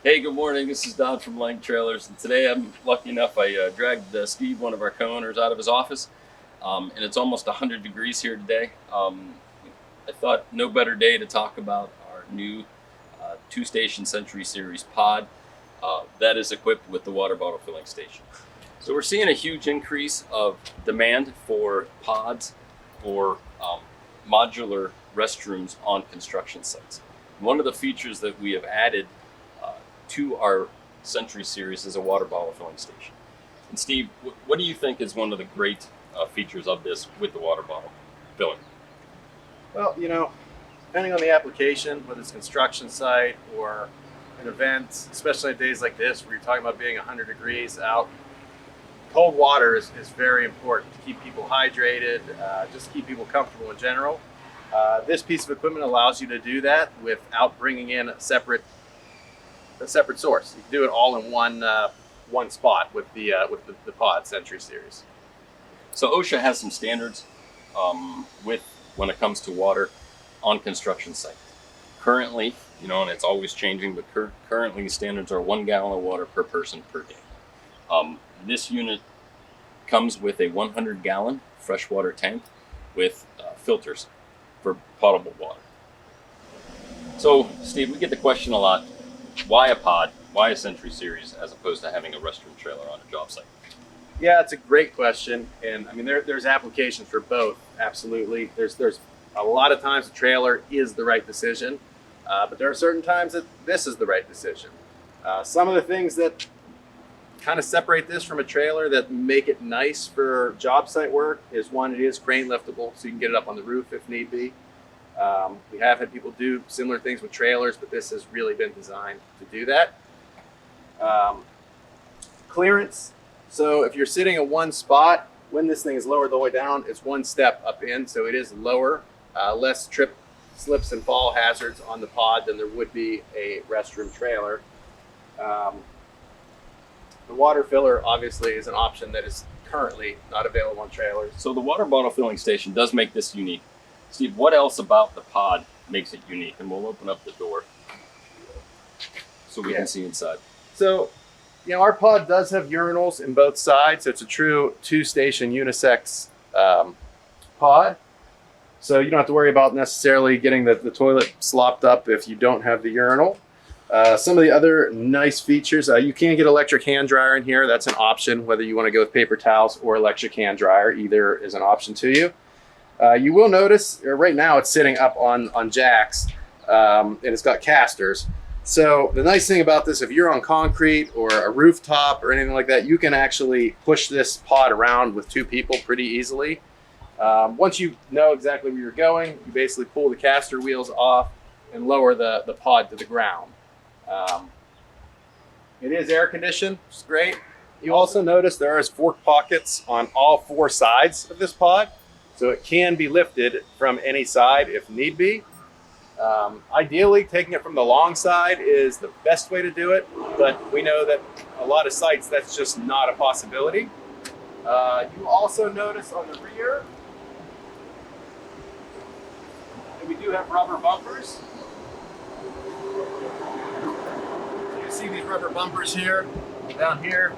Hey, good morning. This is Don from Lang Trailers, and today I'm lucky enough I dragged Steve, one of our co-owners, out of his office, and it's almost 100 degrees here today. I thought no better day to talk about our new Station Sentry Series pod that is equipped with the water bottle filling station. So we're seeing a huge increase of demand for pods for modular restrooms on construction sites. One of the features that we have added to our Sentry Series is a water bottle filling station. And Steve, what do you think is one of the great features of this with the water bottle filling? Well, depending on the application, whether it's construction site or an event, especially on days like this where you're talking about being 100 degrees out, cold water is very important to keep people hydrated, just keep people comfortable in general. This piece of equipment allows you to do that without bringing in a separate source. You can do it all in one spot with the pod Sentry Series. So OSHA has some standards when it comes to water on construction sites. Currently, and it's always changing, but currently standards are 1 gallon of water per person per day. This unit comes with a 100-gallon freshwater tank with filters for potable water. So, Steve, we get the question a lot: why a pod? Why a Sentry Series as opposed to having a restroom trailer on a job site? Yeah, it's a great question, and I mean there's applications for both. Absolutely, there's a lot of times a trailer is the right decision, but there are certain times that this is the right decision. Some of the things that kind of separate this from a trailer that make it nice for job site work is, one, it is crane liftable, so you can get it up on the roof if need be. We have had people do similar things with trailers, but this has really been designed to do that. Clearance. So if you're sitting in one spot, when this thing is lowered the way down, it's one step up in, so it is lower, less trip, slips, and fall hazards on the pod than there would be a restroom trailer. The water filler obviously is an option that is currently not available on trailers. So the water bottle filling station does make this unique. Steve, what else about the pod makes it unique? And we'll open up the door so we can see inside. So, our pod does have urinals in both sides. It's a true 2-station unisex pod. So you don't have to worry about necessarily getting the toilet slopped up if you don't have the urinal. Some of the other nice features, you can get electric hand dryer in here. That's an option, whether you want to go with paper towels or electric hand dryer. Either is an option to you. You will notice right now it's sitting up on jacks, and it's got casters. So the nice thing about this, if you're on concrete or a rooftop or anything like that, you can actually push this pod around with 2 people pretty easily. Once you know exactly where you're going, you basically pull the caster wheels off and lower the pod to the ground. It is air conditioned, which is great. You also notice there is fork pockets on all 4 sides of this pod, so it can be lifted from any side if need be. Ideally, taking it from the long side is the best way to do it, but we know that a lot of sites that's just not a possibility. You also notice on the rear that we do have rubber bumpers. You see these rubber bumpers here, down here.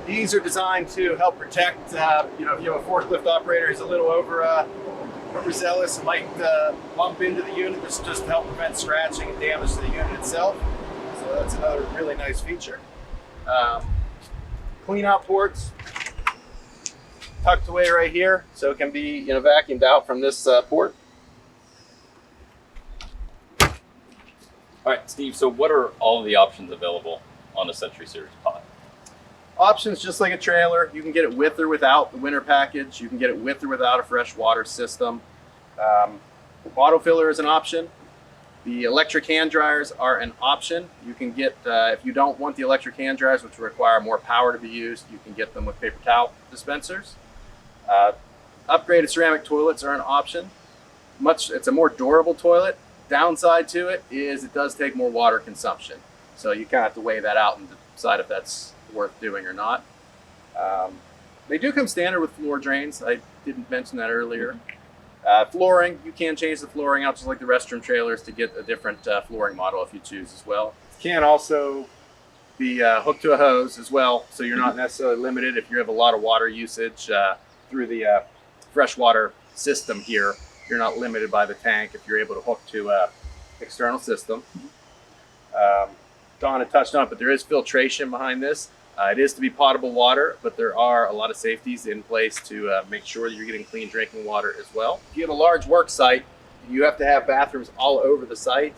These are designed to help protect, if you have a forklift operator who's a little overzealous, might bump into the unit. This just to help prevent scratching and damage to the unit itself. So that's another really nice feature. Clean out ports tucked away right here, so it can be vacuumed out from this port. All right, Steve, so what are all of the options available on the Sentry Series pod? Options just like a trailer. You can get it with or without the winter package. You can get it with or without a fresh water system. Bottle filler is an option. The electric hand dryers are an option. You can get, if you don't want the electric hand dryers, which require more power to be used, you can get them with paper towel dispensers. Upgraded ceramic toilets are an option. It's a more durable toilet. Downside to it is it does take more water consumption. So you kind of have to weigh that out and decide if that's worth doing or not. They do come standard with floor drains. I didn't mention that earlier. Flooring, you can change the flooring out just like the restroom trailers to get a different flooring model if you choose as well. You can also be hooked to a hose as well, so you're not necessarily limited if you have a lot of water usage through the freshwater system here. You're not limited by the tank if you're able to hook to an external system. Don had touched on it, but there is filtration behind this. It is to be potable water, but there are a lot of safeties in place to make sure that you're getting clean drinking water as well. If you have a large work site, you have to have bathrooms all over the site.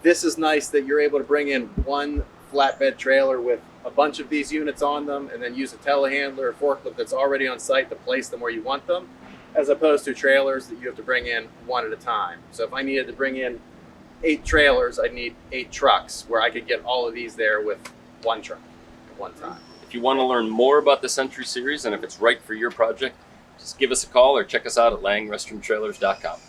This is nice that you're able to bring in one flatbed trailer with a bunch of these units on them and then use a telehandler or forklift that's already on site to place them where you want them, as opposed to trailers that you have to bring in one at a time. So if I needed to bring in 8 trailers, I'd need 8 trucks, where I could get all of these there with one truck at one time. If you want to learn more about the Sentry Series and if it's right for your project, just give us a call or check us out at langsrestroomtrailers.com.